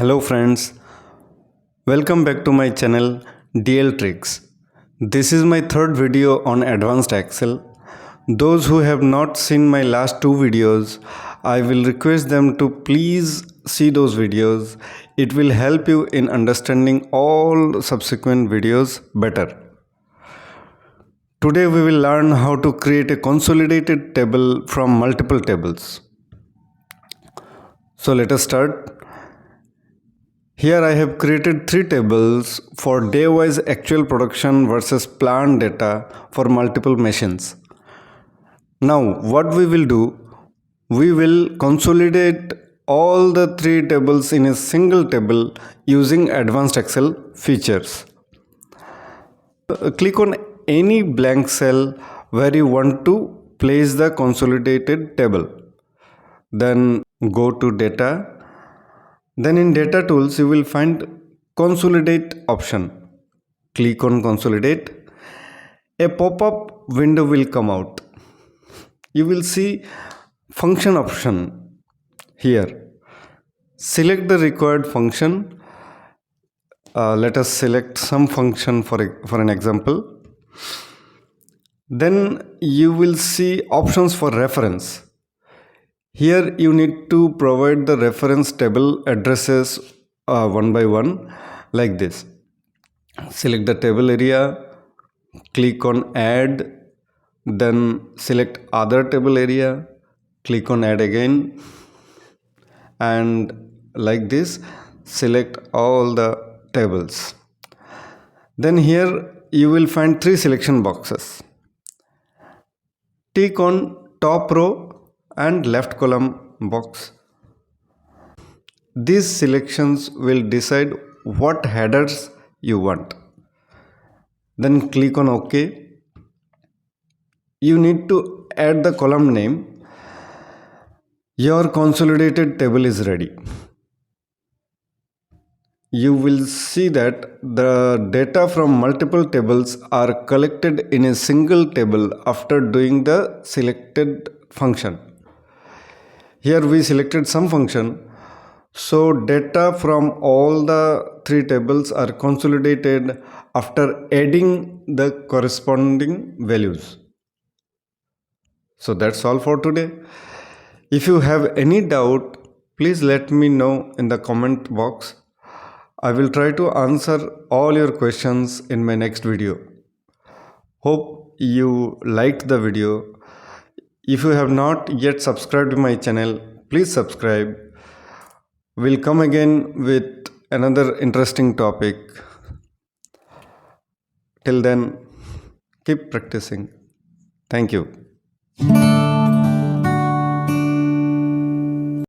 Hello friends, welcome back to my channel DL Tricks. This is my third video on advanced Excel. Those who have not seen my last two videos, I will request them to please see those videos. It will help you in understanding all subsequent videos better. Today we will learn how to create a consolidated table from multiple tables. So let us start. Here I have created three tables for day-wise actual production versus planned data for multiple machines. Now what we will do, we will consolidate all the three tables in a single table using advanced Excel features. Click on any blank cell where you want to place the consolidated table. Then go to data. Then in data tools you will find consolidate option. Click on consolidate. A pop-up window will come out. You will see function option here. Select the required function. Let us select some function for an example. Then you will see options for reference. Here you need to provide the reference table addresses one by one like this. Select the table area, click on add, then select other table area, click on add again, and like this select all the tables. Then here you will find three selection boxes. Tick on top row and left column box. These selections will decide what headers you want. Then click on OK. You need to add the column name. Your consolidated table is ready. You will see that the data from multiple tables are collected in a single table after doing the selected function. Here we selected some function, so data from all the three tables are consolidated after adding the corresponding values. So that's all for today. If you have any doubt, please let me know in the comment box. I will try to answer all your questions in my next video. Hope you liked the video. If you have not yet subscribed to my channel, please subscribe. We'll come again with another interesting topic. Till then, keep practicing. Thank you.